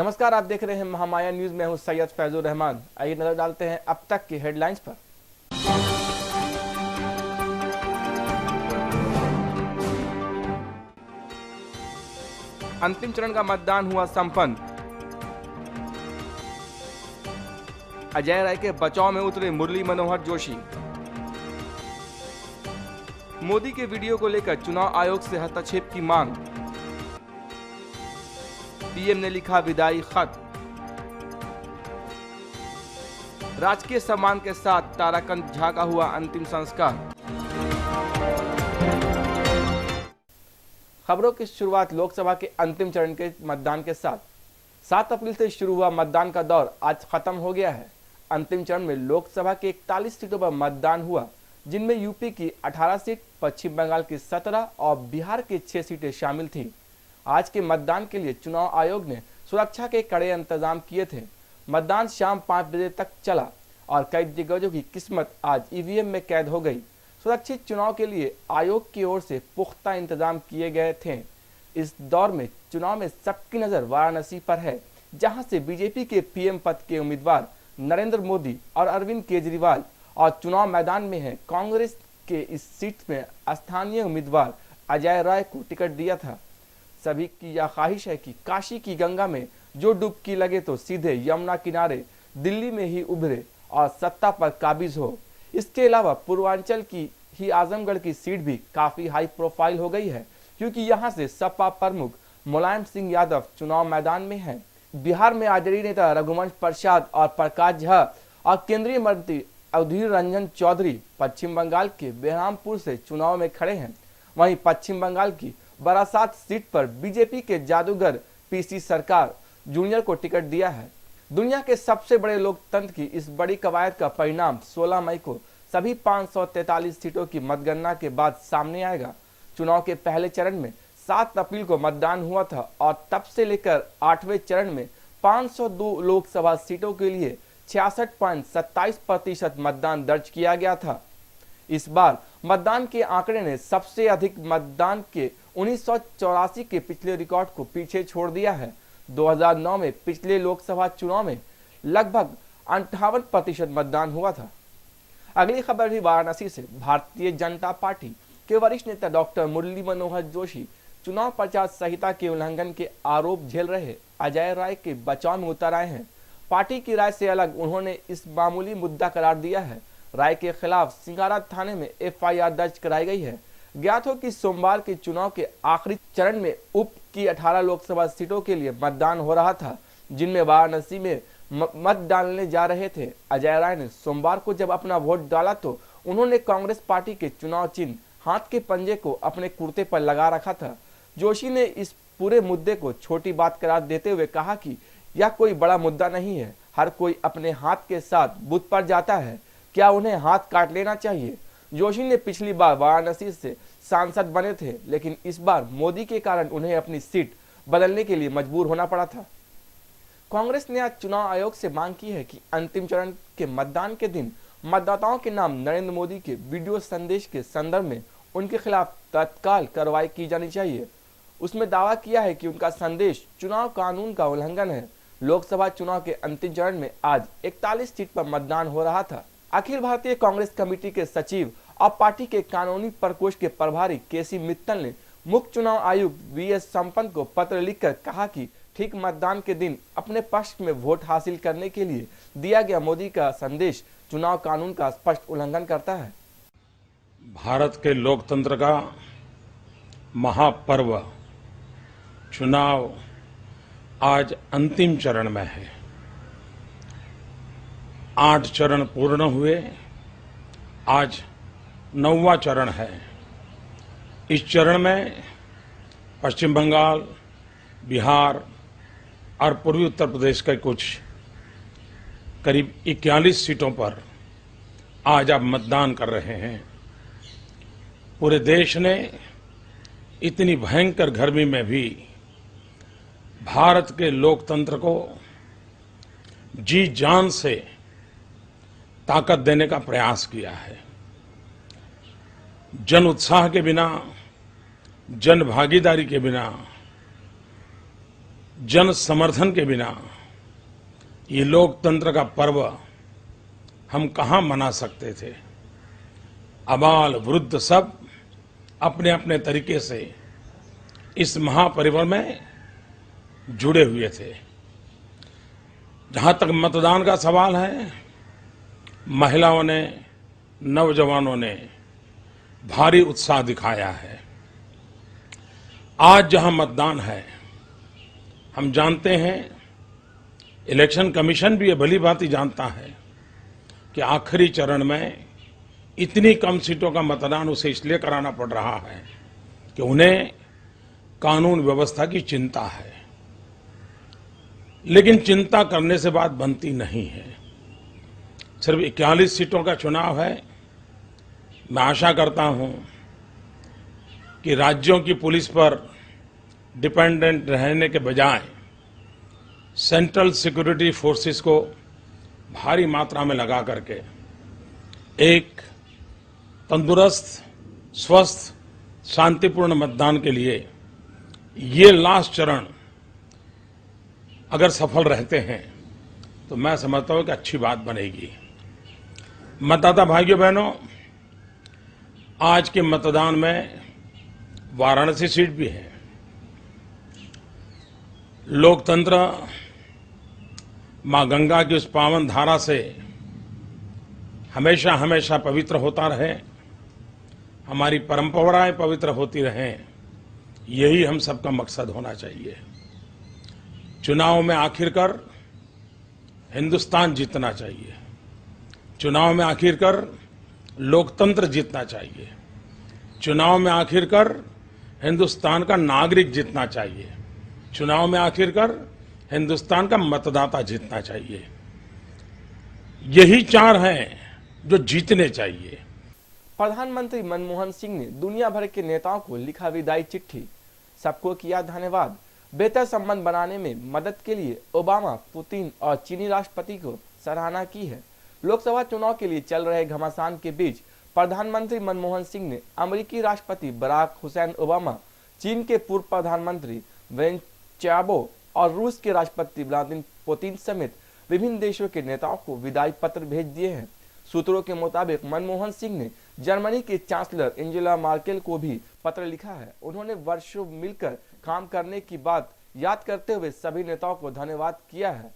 नमस्कार, आप देख रहे हैं महामाया न्यूज। में हूं सैयद फैजुर रहमान। आइए नजर डालते हैं अब तक की हेडलाइंस पर। अंतिम चरण का मतदान हुआ संपन्न। अजय राय के बचाव में उतरे मुरली मनोहर जोशी। मोदी के वीडियो को लेकर चुनाव आयोग से हस्तक्षेप की मांग। पीएम ने लिखा विदाई खत। राजकीय सम्मान के साथ ताराकांत झा का हुआ अंतिम संस्कार। खबरों की शुरुआत लोकसभा के अंतिम चरण के मतदान के साथ। 7 अप्रैल से शुरू हुआ मतदान का दौर आज खत्म हो गया है। अंतिम चरण में लोकसभा के 41 सीटों पर मतदान हुआ, जिनमें यूपी की 18 सीट, पश्चिम बंगाल की 17 और बिहार की 6 सीटें शामिल थीं। आज के मतदान के लिए चुनाव आयोग ने सुरक्षा के कड़े इंतजाम किए थे। मतदान शाम 5 बजे तक चला और कई दिग्गजों की किस्मत आज ईवीएम में कैद हो गई। सुरक्षित चुनाव के लिए आयोग की ओर से पुख्ता इंतजाम किए गए थे। इस दौर में चुनाव में सबकी नजर वाराणसी पर है, जहां से बीजेपी के पीएम पद के उम्मीदवार नरेंद्र मोदी और अरविंद केजरीवाल और चुनाव मैदान में है कांग्रेस के इस सीट में स्थानीय उम्मीदवार अजय राय को टिकट दिया था। सभी की यह ख्वाहिश है कि काशी की गंगा में जो डुबकी लगे तो सीधे यमुना किनारे दिल्ली में ही उभरे और सत्ता पर काबिज हो। इसके अलावा पूर्वांचल की ही आजमगढ़ की सीट भी काफी हाई प्रोफाइल हो गई है, क्योंकि यहां से सपा प्रमुख मुलायम सिंह यादव चुनाव मैदान में हैं। बिहार में आरजेडी नेता रघुवंश प्रसाद और प्रकाश झा और केंद्रीय मंत्री अधीर रंजन चौधरी पश्चिम बंगाल के बेरहामपुर से चुनाव में खड़े हैं। वहीं पश्चिम बंगाल की बारासात सीट पर बीजेपी के जादूगर पीसी सरकार जूनियर को टिकट दिया है। दुनिया के सबसे बड़े लोकतंत्र की इस बड़ी कवायद का परिणाम 16 मई को सभी 543 सीटों की मतगणना के बाद सामने आएगा। चुनाव के पहले चरण में 7 अप्रैल को मतदान हुआ था और तब से लेकर 8वें चरण में 502 लोकसभा सीटों के लिए 66.27% मतदान दर्ज किया गया था। इस बार मतदान के आंकड़े ने सबसे अधिक मतदान के 1984 के पिछले रिकॉर्ड को पीछे छोड़ दिया है। 2009 में पिछले लोकसभा चुनाव में लगभग 58% मतदान हुआ था। अगली खबर भी वाराणसी से। भारतीय जनता पार्टी के वरिष्ठ नेता डॉक्टर मुरली मनोहर जोशी चुनाव प्रचार संहिता के उल्लंघन के आरोप झेल रहे अजय राय के बचाव में उतर आए हैं। पार्टी की राय से अलग उन्होंने इस मामूली मुद्दा करार दिया है। राय के खिलाफ सिंगारा थाने में एफआईआर दर्ज कराई गई है। ज्ञात हो कि सोमवार के चुनाव के आखिरी चरण में उप की 18 लोकसभा सीटों के लिए मतदान हो रहा था, जिनमें वाराणसी में मत डालने जा रहे थे। अजय राय ने सोमवार को जब अपना वोट डाला तो उन्होंने कांग्रेस पार्टी के चुनाव चिन्ह हाथ के पंजे को अपने कुर्ते पर लगा रखा था। जोशी ने इस पूरे मुद्दे को छोटी बात करार देते हुए कहा कि यह कोई बड़ा मुद्दा नहीं है। हर कोई अपने हाथ के साथ बूथ पर जाता है, क्या उन्हें हाथ काट लेना चाहिए? जोशी ने पिछली बार वाराणसी से सांसद बने थे, लेकिन इस बार मोदी के कारण उन्हें अपनी सीट बदलने के लिए मजबूर होना पड़ा था। कांग्रेस ने आज चुनाव आयोग से मांग की है कि अंतिम चरण के मतदान के दिन मतदाताओं के नाम नरेंद्र मोदी के वीडियो संदेश के संदर्भ में उनके खिलाफ तत्काल कार्रवाई की जानी चाहिए। उसमें दावा किया है कि उनका संदेश चुनाव कानून का उल्लंघन है। लोकसभा चुनाव के अंतिम चरण में आज 41 सीट पर मतदान हो रहा था। अखिल भारतीय कांग्रेस कमेटी के सचिव और पार्टी के कानूनी प्रकोष्ठ के प्रभारी केसी मित्तल ने मुख्य चुनाव आयुक्त वीएस संपन्न को पत्र लिखकर कहा कि ठीक मतदान के दिन अपने पक्ष में वोट हासिल करने के लिए दिया गया मोदी का संदेश चुनाव कानून का स्पष्ट उल्लंघन करता है। भारत के लोकतंत्र का महापर्व चुनाव आज अंतिम चरण में है। 8 चरण पूर्ण हुए, आज 9वां चरण है। इस चरण में पश्चिम बंगाल, बिहार और पूर्वी उत्तर प्रदेश के कुछ करीब 41 सीटों पर आज आप मतदान कर रहे हैं। पूरे देश ने इतनी भयंकर गर्मी में भी भारत के लोकतंत्र को जी जान से ताकत देने का प्रयास किया है। जन उत्साह के बिना, जन भागीदारी के बिना जन समर्थन के बिना ये लोकतंत्र का पर्व हम कहां मना सकते थे। अबाल वृद्ध सब अपने अपने तरीके से इस महापर्व में जुड़े हुए थे। जहां तक मतदान का सवाल है, महिलाओं ने, नौजवानों ने भारी उत्साह दिखाया है। आज जहां मतदान है, हम जानते हैं, इलेक्शन कमीशन भी ये भली भांति जानता है कि आखिरी चरण में इतनी कम सीटों का मतदान उसे इसलिए कराना पड़ रहा है कि उन्हें कानून व्यवस्था की चिंता है। लेकिन चिंता करने से बात बनती नहीं है। सिर्फ 41 सीटों का चुनाव है। मैं आशा करता हूं कि राज्यों की पुलिस पर डिपेंडेंट रहने के बजाय सेंट्रल सिक्योरिटी फोर्सेस को भारी मात्रा में लगा करके एक तंदुरुस्त, स्वस्थ, शांतिपूर्ण मतदान के लिए ये लास्ट चरण अगर सफल रहते हैं तो मैं समझता हूं कि अच्छी बात बनेगी। मतदाता भाइयों बहनों, आज के मतदान में वाराणसी सीट भी है। लोकतंत्र मां गंगा की उस पावन धारा से हमेशा हमेशा पवित्र होता रहे, हमारी परंपराएं पवित्र होती रहें, यही हम सबका मकसद होना चाहिए। चुनाव में आखिरकार हिंदुस्तान जीतना चाहिए। चुनाव में आखिरकार लोकतंत्र जीतना चाहिए। चुनाव में आखिरकार हिंदुस्तान का नागरिक जीतना चाहिए। चुनाव में आखिरकार हिंदुस्तान का मतदाता जीतना चाहिए। यही चार हैं जो जीतने चाहिए। प्रधानमंत्री मनमोहन सिंह ने दुनिया भर के नेताओं को लिखा विदाई चिट्ठी। सबको किया धन्यवाद। बेहतर संबंध बनाने में मदद के लिए ओबामा, पुतिन और चीनी राष्ट्रपति को सराहना की है। लोकसभा चुनाव के लिए चल रहे घमासान के बीच प्रधानमंत्री मनमोहन सिंह ने अमेरिकी राष्ट्रपति बराक हुसैन ओबामा, चीन के पूर्व प्रधानमंत्री वेन चाबो और रूस के राष्ट्रपति व्लादिमीर पुतिन समेत विभिन्न देशों के नेताओं को विदाई पत्र भेज दिए हैं। सूत्रों के मुताबिक मनमोहन सिंह ने जर्मनी के चांसलर एंजेला मार्केल को भी पत्र लिखा है। उन्होंने वर्षों मिलकर काम करने की बात याद करते हुए सभी नेताओं को धन्यवाद किया है।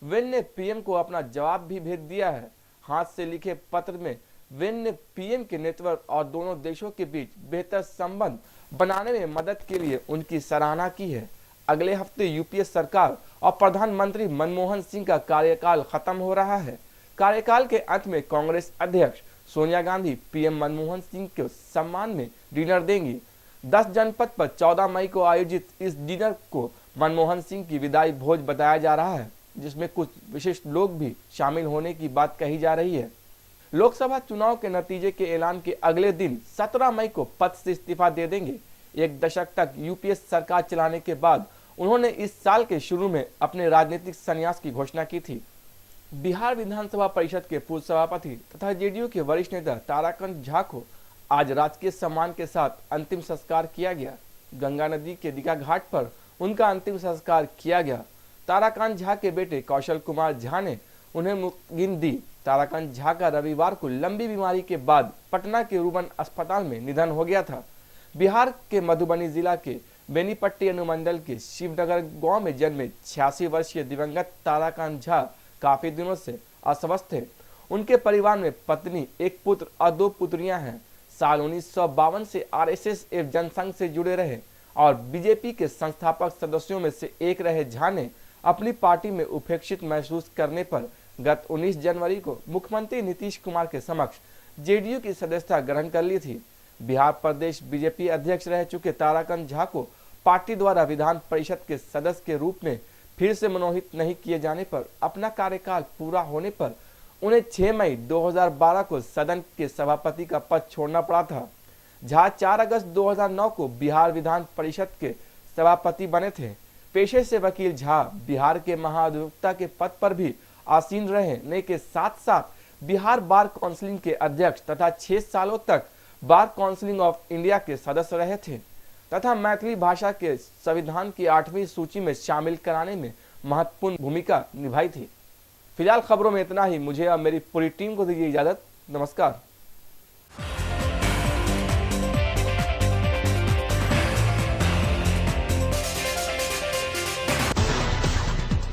वेन ने पीएम को अपना जवाब भी भेज दिया है। हाथ से लिखे पत्र में वेन ने पीएम के नेतृत्व और दोनों देशों के बीच बेहतर संबंध बनाने में मदद के लिए उनकी सराहना की है। अगले हफ्ते यूपीए सरकार और प्रधानमंत्री मनमोहन सिंह का कार्यकाल खत्म हो रहा है। कार्यकाल के अंत में कांग्रेस अध्यक्ष सोनिया गांधी पीएम मनमोहन सिंह के सम्मान में डिनर देंगी। 10 जनपद पर 14 मई को आयोजित इस डिनर को मनमोहन सिंह की विदाई भोज बताया जा रहा है, जिसमें कुछ विशिष्ट लोग भी शामिल होने की बात कही जा रही है। लोकसभा चुनाव के नतीजे के ऐलान के अगले दिन 17 मई को पद से इस्तीफा दे देंगे। एक दशक तक यूपीए सरकार चलाने के बाद उन्होंने इस साल के शुरू में अपने राजनीतिक संन्यास की घोषणा की थी। बिहार विधानसभा परिषद के पूर्व सभापति तथा जेडीयू के वरिष्ठ नेता ताराकांत झा को आज राजकीय सम्मान के साथ अंतिम संस्कार किया गया। गंगा नदी के दीघा घाट पर उनका अंतिम संस्कार किया गया। ताराकांत झा के बेटे कौशल कुमार झा ने उन्हें मुक्ति दी। ताराकांत झा का रविवार को लंबी बीमारी के बाद पटना के रूबन अस्पताल में निधन हो गया था। बिहार के मधुबनी जिला के बेनीपट्टी अनुमंडल के शिवनगर गांव में जन्मे 86 वर्षीय दिवंगत ताराकांत झा काफी दिनों से अस्वस्थ थे। उनके परिवार में पत्नी, एक पुत्र और 2 पुत्रियां हैं। साल 1952 से आरएसएस एवं जनसंघ से जुड़े रहे और बीजेपी के संस्थापक सदस्यों में से एक रहे झा ने अपनी पार्टी में उपेक्षित महसूस करने पर गत 19 जनवरी को मुख्यमंत्री नीतीश कुमार के समक्ष जेडीयू की सदस्यता ग्रहण कर ली थी। बिहार प्रदेश बीजेपी अध्यक्ष रह चुके ताराकांत झा को पार्टी द्वारा विधान परिषद के सदस्य के रूप में फिर से मनोनीत नहीं किए जाने पर अपना कार्यकाल पूरा होने पर उन्हें 6 मई 2012 को सदन के सभापति का पद छोड़ना पड़ा था। झा 4 अगस्त 2009 को बिहार विधान परिषद के सभापति बने थे। पेशे से वकील झा बिहार के महाधिवक्ता के पद पर भी आसीन रहने के साथ साथ बिहार बार काउंसिल के अध्यक्ष तथा 6 सालों तक बार काउंसिल ऑफ इंडिया के सदस्य रहे थे। तथा मैथिली भाषा के संविधान की 8वीं सूची में शामिल कराने में महत्वपूर्ण भूमिका निभाई थी। फिलहाल खबरों में इतना ही। मुझे और मेरी पूरी टीम को दीजिए इजाजत। नमस्कार।